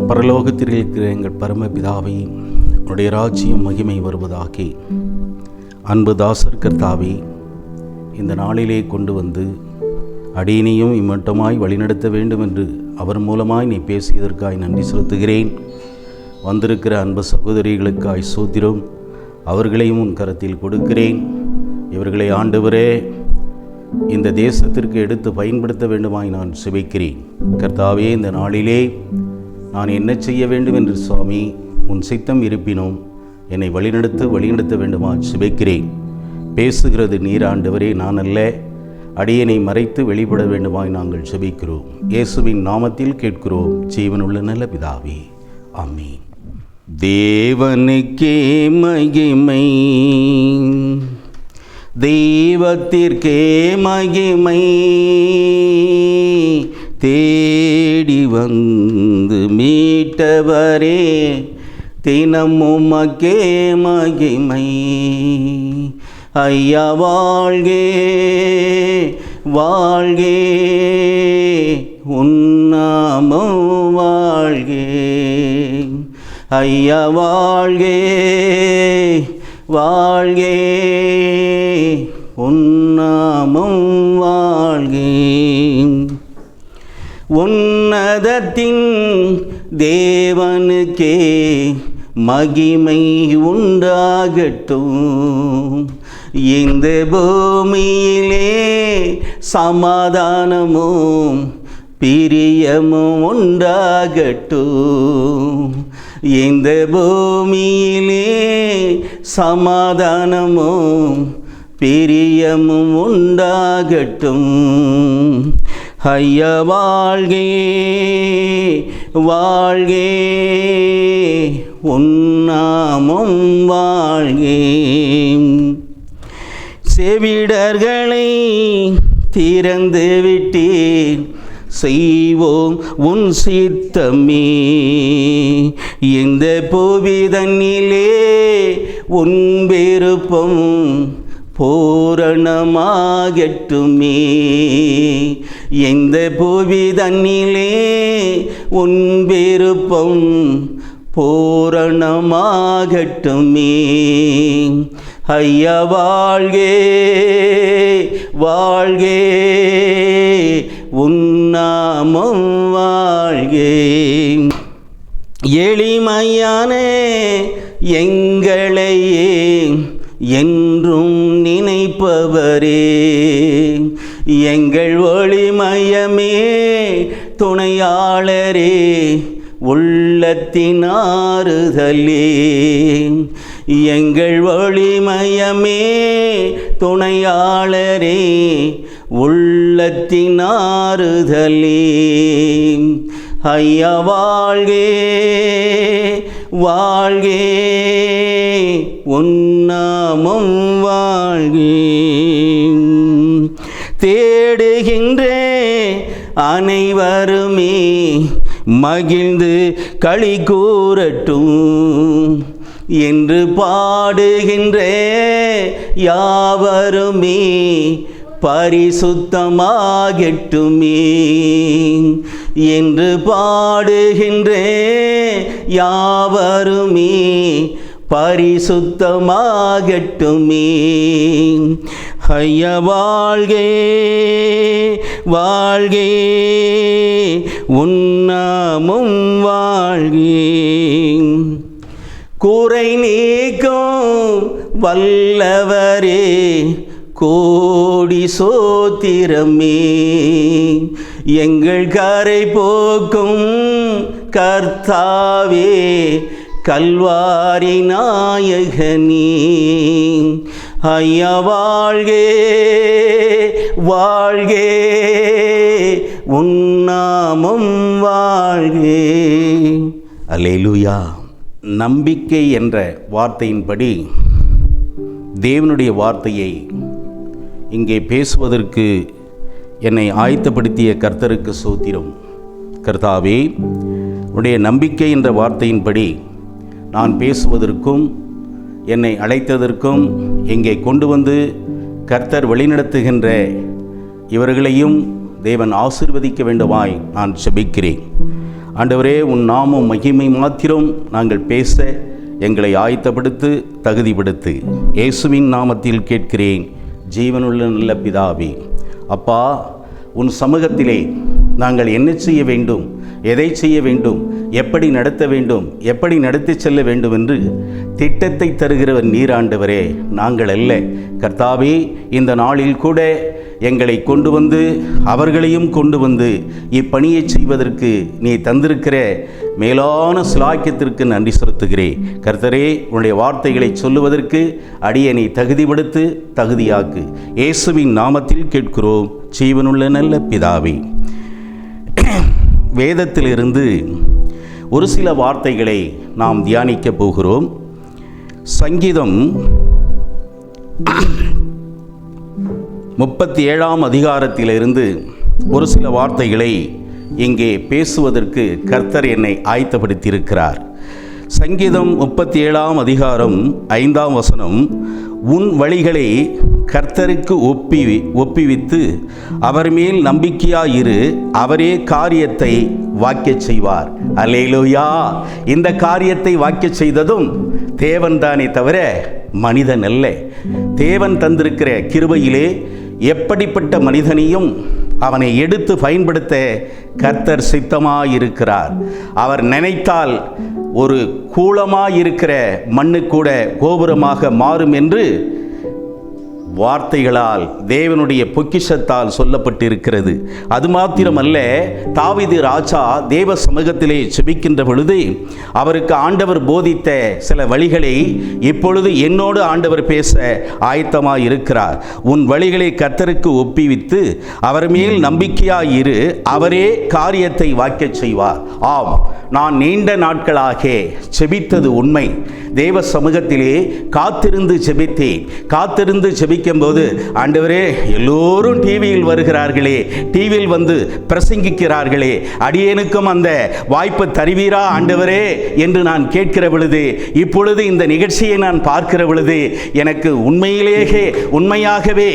பரலோகத்தில் இருக்கிற எங்கள் பரமபிதாவே, உடைய ராஜ்யம் மகிமை வருவதாக. அன்பு தாசர் கர்த்தாவே, இந்த நாளிலே கொண்டு வந்து அடியினையும் இம்மட்டமாய் வழிநடத்த வேண்டும் என்று அவர் மூலமாய் நீ பேசியதற்காய் நன்றி செலுத்துகிறேன். வந்திருக்கிற அன்பு சகோதரிகளுக்காய் சோத்திரம், அவர்களையும் உன் கரத்தில் கொடுக்கிறேன். இவர்களை ஆண்டவரே இந்த தேசத்திற்கு எடுத்து பயன்படுத்த வேண்டுமாய் நான் செபிக்கிறேன். கர்த்தாவே, இந்த நாளிலே நான் என்ன செய்ய வேண்டும் என்று சுவாமி உன் சித்தம் இருப்பினும் என்னை வழிநடத்த வேண்டுமாய் செபிக்கிறேன். பேசுகிறது நீர் ஆண்டவரே, நான் அல்ல. அடியனை மறைத்து வெளிப்பட வேண்டுமாய் நாங்கள் செபிக்கிறோம். இயேசுவின் நாமத்தில் கேட்கிறோம், ஜீவனுள்ள நல்ல பிதாவே, ஆமென். தேவனுக்கே மகிமை, தெய்வத்திற்கே மகிமை, தேடி வந்து மீட்டவரே தினம் உமக்கே மகிமை. ஐயா வாழ்கே வாழ்கே, உன்னாமம் வாழ்கே. ஐயா வாழ்கே வாழ்கே, உன்னாமம் வாழ்கே. உன்னதத்தின் தேவனுக்கே மகிமை உண்டாகட்டும். இந்த பூமியிலே சமாதானமும் பிரியமும் உண்டாகட்டும். இந்த பூமியிலே சமாதானமும் பிரியமும் உண்டாகட்டும். ஐயா வாழ்கே வாழ்கே, உன்னாமம் வாழ்கே. செவிடர்களை திறந்து விட்டீர், செய்வோம் உன் சித்தமே. இந்த புவிதனிலே உன் விருப்பம் பூரணமாகட்டுமே. இந்த புவிதனிலே உன் விருப்பம் பூரணமாகட்டுமே. ஐயா வாழ்கே வாழ்கே, உன்னாமம் வாழ்கே. எளிமையான எங்களையே என்றும் நினைப்பவரே, எங்கள் ஒளிமயமே துணையாளரே, உள்ளத்தின் ஆறுதலே. எங்கள் ஒளிமயமே துணையாளரே, உள்ளத்தின் ஆறுதலே. ஐயா வாழ்கே வாழ்கே, உன்னாமம் வாழ்கே. தேடுகின்ற அனைவருமே மகிழ்ந்து களி கூறட்டும் என்று பாடுகின்ற யாவருமே பரிசுத்தமாகட்டுமே. என்று பாடுகின்ற யாவருமே பரிசுத்தமாகட்டுமே. ஐயா வாழ்கே வாழ்கே, உன்னாமம் வாழ்கே. குறை நீக்கும் வல்லவரே, கோடி சோத்திரமே. எங்கள் கரை போக்கும் கர்த்தாவே, கல்வாரி நாயகனே. ஐயா வாழ்கே வாழ்கே, உன்னாமம் வாழ்கே. அல்லேலூயா. நம்பிக்கை என்ற வார்த்தையின்படி தேவனுடைய வார்த்தையை இங்கே பேசுவதற்கு என்னை ஆயத்தப்படுத்திய கர்த்தருக்கு ஸ்தோத்திரம். கர்த்தாவே, உடைய நம்பிக்கை என்ற வார்த்தையின்படி நான் பேசுவதற்கும் என்னை அழைத்ததற்கும் இங்கே கொண்டு வந்து கர்த்தர் வழிநடத்துகின்ற இவர்களையும் தேவன் ஆசீர்வதிக்க வேண்டுமாய் நான் ஜெபிக்கிறேன். ஆண்டவரே, உன் நாமம் மகிமை மாத்திரம் நாங்கள் பேச எங்களை ஆயத்தப்படுத்து, தகுதிப்படுத்து. இயேசுவின் நாமத்தில் கேட்கிறேன் ஜீவனுள்ள நல்ல பிதாவே. அப்பா, உன் சமூகத்திலே நாங்கள் என்ன செய்ய வேண்டும், எதை செய்ய வேண்டும், எப்படி நடத்த வேண்டும், எப்படி நடத்தி செல்ல வேண்டும் என்று திட்டத்தை தருகிறவர் நீர் ஆண்டவரே, நாங்கள் அல்ல. கர்த்தாவே, இந்த நாளில் கூட எங்களை கொண்டு வந்து அவர்களையும் கொண்டு வந்து இப்பணியை செய்வதற்கு நீ தந்திருக்கிற மேலான சிலாக்கியத்திற்கு நன்றி செலுத்துகிறேன். கர்த்தரே, உன்னுடைய வார்த்தைகளை சொல்லுவதற்கு அடியனை தகுதிப்படுத்து, தகுதியாக்கு. இயேசுவின் நாமத்தில் கேட்கிறோம் ஜீவனுள்ள நல்ல பிதாவே. வேதத்திலிருந்து ஒரு சில வார்த்தைகளை நாம் தியானிக்க போகிறோம். சங்கீதம் 37ஆம் அதிகாரத்திலிருந்து ஒரு சில வார்த்தைகளை இங்கே பேசுவதற்கு கர்த்தர் என்னை ஆயத்தப்படுத்தியிருக்கிறார். சங்கீதம் 37ஆம் அதிகாரம் 5ஆம் வசனம், உன் வழிகளை கர்த்தருக்கு ஒப்புவித்து அவர் மேல் நம்பிக்கையாயிரு, அவரே காரியத்தை வாக்கிய செய்வார். அல்லேலூயா! இந்த காரியத்தை வாக்கிய செய்ததும் தேவன் தானே தவிர மனிதன் அல்ல. தேவன் தந்திருக்கிற கிருபையிலே எப்படிப்பட்ட மனிதனையும் அவனை எடுத்து பயன்படுத்த கர்த்தர் சித்தமாயிருக்கிறார். அவர் நினைத்தால் ஒரு கூலமாயிருக்கிற மண்ணு கூட கோபுரமாக மாறும் என்று வார்த்தைகளால் தேவனுடைய பொக்கிஷத்தால் சொல்லப்பட்டிருக்கிறது. அது மாத்திரமல்ல, தாவீது ராஜா தேவ சமூகத்திலே செபிக்கின்ற பொழுது அவருக்கு ஆண்டவர் போதித்த சில வழிகளை இப்பொழுது என்னோடு ஆண்டவர் பேச ஆயத்தமாய் இருக்கிறார். உன் வழிகளை கர்த்தருக்கு ஒப்புவித்து அவர் மேல் நம்பிக்கையாயிரு, அவரே காரியத்தை வாக்கிய செய்வார். ஆம், நான் நீண்ட நாட்களாக செபித்தது உண்மை. தேவ சமூகத்திலே காத்திருந்து செபித்தேன். காத்திருந்து செபிக்கும் போது, ஆண்டவரே, எல்லோரும் டிவியில் வருகிறார்களே, டிவியில் வந்து பிரசங்கிக்கிறார்களே, அடியேனுக்கும் அந்த வாய்ப்பு தருவீரா ஆண்டவரே என்று நான் கேட்கிற பொழுது, இப்பொழுது இந்த நிகழ்ச்சியை நான் பார்க்கிற பொழுது எனக்கு உண்மையாகவே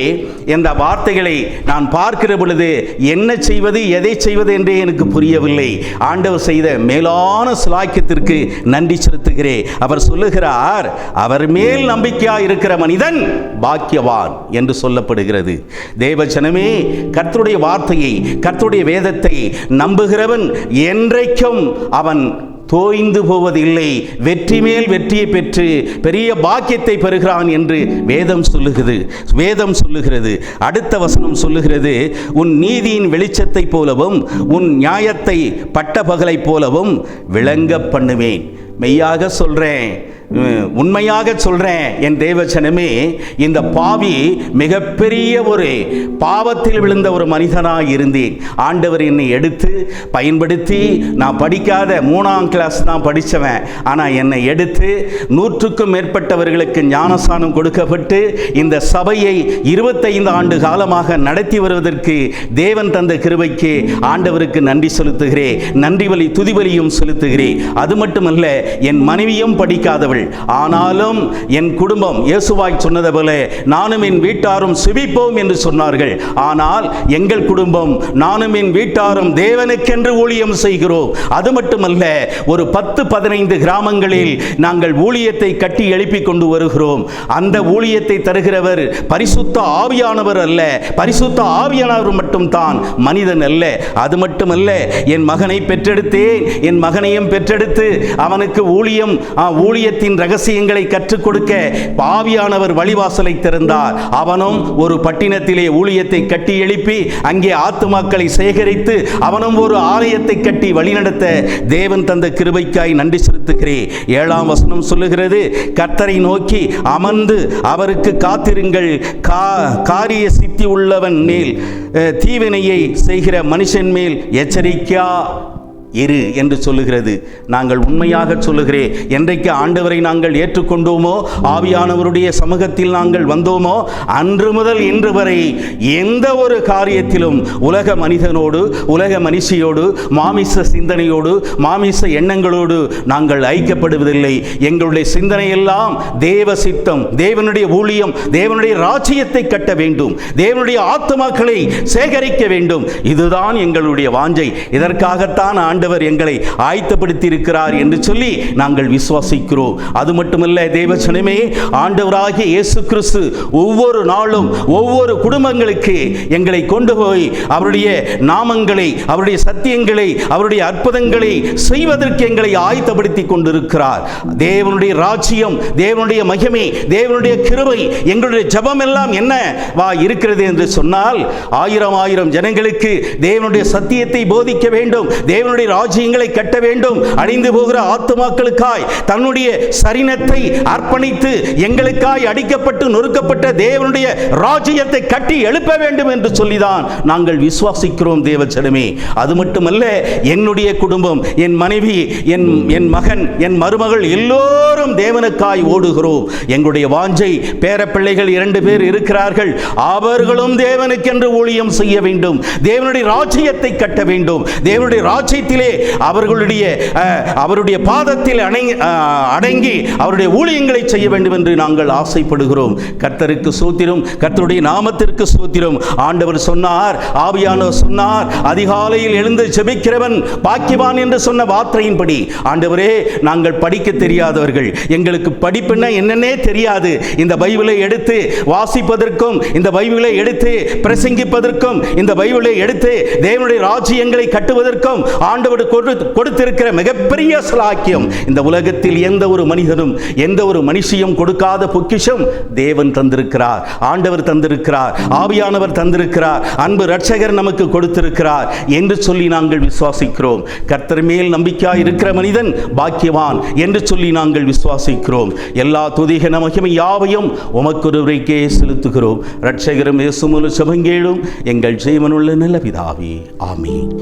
இந்த வார்த்தைகளை நான் பார்க்கிற பொழுது என்ன செய்வது, எதை செய்வது என்றே எனக்கு புரியவில்லை. ஆண்டவர் செய்த மேலான சிலாக்கியத்திற்கு நன்றி செலுத்துகிறேன். அவர் சொல்லுகிறார், அவர் மேல் நம்பிக்கையாய் இருக்கிற மனிதன் பாக்கியவான் என்று சொல்லப்படுகிறது. தேவஜனமே, கர்த்தருடைய வார்த்தையை, கர்த்தருடைய வேதத்தை நம்புகிறவன் என்றைக்கும் அவன் தோய்ந்து போவதில்லை, வெற்றி மேல் வெற்றியை பெற்று பெரிய பாக்கியத்தை பெறுகிறான் என்று வேதம் சொல்லுகிறது. அடுத்த வசனம் சொல்லுகிறது, உன் நீதியின் வெளிச்சத்தை போலவும் உன் நியாயத்தை பட்ட பகலை போலவும் விளங்க பண்ணுவேன். மெய்யாக சொல்றேன், உண்மையாக சொல்றேன் என் தேவஜனமே, இந்த பாவி மிகப்பெரிய ஒரு பாவத்தில் விழுந்த ஒரு மனிதனாக இருந்தேன். ஆண்டவர் என்னை எடுத்து பயன்படுத்தி, நான் படிக்காத 3ஆம் கிளாஸ் தான் படித்தவன், ஆனால் என்னை எடுத்து 100க்கும் மேற்பட்டவர்களுக்கு ஞானஸ்நானம் கொடுக்கப்பட்டு இந்த சபையை 25 ஆண்டு காலமாக நடத்தி வருவதற்கு தேவன் தந்த கிருபைக்கு ஆண்டவருக்கு நன்றி செலுத்துகிறேன். நன்றி பலி துதிபலியும் செலுத்துகிறேன். அது மட்டுமல்ல, என் மனைவியும் படிக்காதவள், ஆனாலும் என் குடும்பம் இயேசுவாய் சொன்னது போல நானும் என் வீட்டாரும் செபிப்போம் என்று சொன்னார்கள். ஆனால் எங்கள் குடும்பம், நானும் என் வீட்டாரும் தேவனுக்கென்று ஊழியம் செய்கிறோம். அது மட்டுமல்ல, ஒரு 10-15 கிராமங்களில் நாங்கள் ஊழியத்தை கட்டி எழுப்பி கொண்டு வருகிறோம். அந்த ஊழியத்தை தருகிறவர் பரிசுத்த ஆவியானவர் அல்ல, பரிசுத்த ஆவியானவர் மட்டும்தான், மனிதன் அல்ல. அது மட்டுமல்ல, என் மகனை பெற்றெடுத்தேன், என் மகனையும் பெற்றெடுத்து அவனுக்கு ஊழியத்தின் ரகசியங்களை கற்றுக் கொடுக்க ஆவியானவர் வழிவாசலை திறந்தார். அவனும் ஒரு பட்டினத்திலே ஊழியத்தை கட்டி எழுப்பி அங்கே ஆத்துமாக்களை சேகரித்து அவனும் ஒரு ஆலயத்தை கட்டி வழிநடத்த தேவன் தந்த கிருபைக்காய் நன்றி செலுத்துகிறேன். 7ஆம் வசனம் சொல்லுகிறது, கர்த்தரை நோக்கி அமர்ந்து அவருக்கு காத்திருங்கள், காரிய சித்தி உள்ளவன் மேல், தீவினையை செய்கிற மனுஷன் மேல் எச்சரிக்கையா இரு என்று சொல்லுகிறது. நாங்கள் உண்மையாக சொல்லுகிறேன், என்றைக்கு ஆண்டவரை நாங்கள் ஏற்றுக்கொண்டோமோ, ஆவியானவருடைய சமூகத்தில் நாங்கள் வந்தோமோ, அன்று முதல் இன்று வரை எந்த ஒரு காரியத்திலும் உலக மனிதனோடு, உலக மனுஷியோடு, மாமிச சிந்தனையோடு, மாமிச எண்ணங்களோடு நாங்கள் ஐக்கியப்படுவதில்லை. எங்களுடைய சிந்தனையெல்லாம் தேவ சித்தம், தேவனுடைய ஊழியம், தேவனுடைய ராஜ்யத்தை கட்ட வேண்டும், தேவனுடைய ஆத்துமாக்களை சேகரிக்க வேண்டும். இதுதான் எங்களுடைய வாஞ்சை. இதற்காகத்தான் ஆண்டவர் எங்களை ஆயத்தப்படுத்தி இருக்கிறார் என்று சொல்லி நாங்கள் விசுவாசிக்கிறோம். அது மட்டுமல்ல தேவஜனமே, ஆண்டவராகிய இயேசு கிறிஸ்து ஒவ்வொரு நாளும் ஒவ்வொரு குடும்பங்களுக்கு எங்களை கொண்டு போய் அவருடைய நாமங்களை, அவருடைய சத்தியங்களை, அவருடைய அற்புதங்களை செய்வதற்கு எங்களை ஆயத்தப்படுத்தி கொண்டிருக்கிறார். தேவனுடைய ராஜ்யம், தேவனுடைய மகிமை, தேவனுடைய கிருபை, எங்களுடைய ஜெபம் எல்லாம் என்ன இருக்கிறது என்று சொன்னால், ஆயிரம் ஜனங்களுக்கு தேவனுடைய சத்தியத்தை போதிக்க வேண்டும், தேவனுடைய ராஜ்யங்களை கட்ட வேண்டும், அழிந்து போகிற ஆத்துமாக்களுக்காய் தன்னுடைய சரீரத்தை அர்ப்பணித்து எங்களுக்காய் அடிக்கப்பட்டு நொறுக்கப்பட்ட தேவனுடைய ராஜ்யத்தை கட்டி எழுப்ப வேண்டும் என்று சொல்லிதான் நாங்கள் விசுவாசிக்கிறோம் தேவஜனமே. அது மட்டுமல்ல, என்னுடைய குடும்பம், என் மனைவி, என் மகன், என் மருமகள் எல்லோரும் தேவனுக்காய் ஓடுகிறோம். எங்களுடைய வாஞ்சை, பேரப்பிள்ளைகள் 2 பேர் இருக்கிறார்கள், அவர்களும் தேவனுக்கென்று ஊழியம் செய்ய வேண்டும், தேவனுடைய ராஜ்யத்தை கட்ட வேண்டும், தேவனுடைய ராஜ்யத்திலே அவருடைய பாதத்தில் அடங்கி அவருடைய ஊழியங்களை செய்ய வேண்டும் என்று நாங்கள் ஆசைப்படுகிறோம். கர்த்தருக்கு ஸ்தோத்திரம், கர்த்தருடைய நாமத்திற்கு ஸ்தோத்திரம். ஆண்டவர் சொன்னார், ஆவியானவர் சொன்னார், அதிகாலையில் எழுந்து ஜெபிக்கிறவன் பாக்கியவான் என்று சொன்ன வார்த்தையின்படி, ஆண்டவரே, நாங்கள் படிக்க தெரியாதவர்கள், எங்களுக்கு படிப்புன்னா என்னன்னே தெரியாது, இந்த பைபிளை எடுத்து வாசிப்பதற்கும், இந்த பைபிளை எடுத்து பிரசங்கிப்பதற்கும், இந்த பைபிளை எடுத்து தேவனுடைய ராஜ்யங்களை கட்டுவதற்கும் ஆண்டவர் கொடுத்திருக்கிற மிகப்பெரிய ஸ்லாக்கியம் இந்த உலகத்தில் எந்த ஒரு மனிதனும் எந்த ஒரு மனுஷியும் கொடுக்காத பொக்கிஷம் தேவன் தந்திருக்கிறார், ஆண்டவர் தந்திருக்கிறார், ஆவியானவர் தந்திருக்கிறார், அன்பு இரட்சகர் நமக்கு கொடுத்திருக்கிறார் என்று சொல்லி நாங்கள் விசுவாசிக்கிறோம். கர்த்தர் மேல் நம்பிக்கையாய் இருக்கிற மனிதன் பாக்கியவான் என்று சொல்லி நாங்கள் விசுவாசிக்கிறோம். எல்லா துதிக மகிமை யாவையும் உமக்கொருவருக்கே செலுத்துகிறோம். இரட்சகரும் இயேசு மூலம் ஜெபங்கேளும் எங்கள் ஜீவனுள்ள நல்ல பிதாவே, ஆமென்.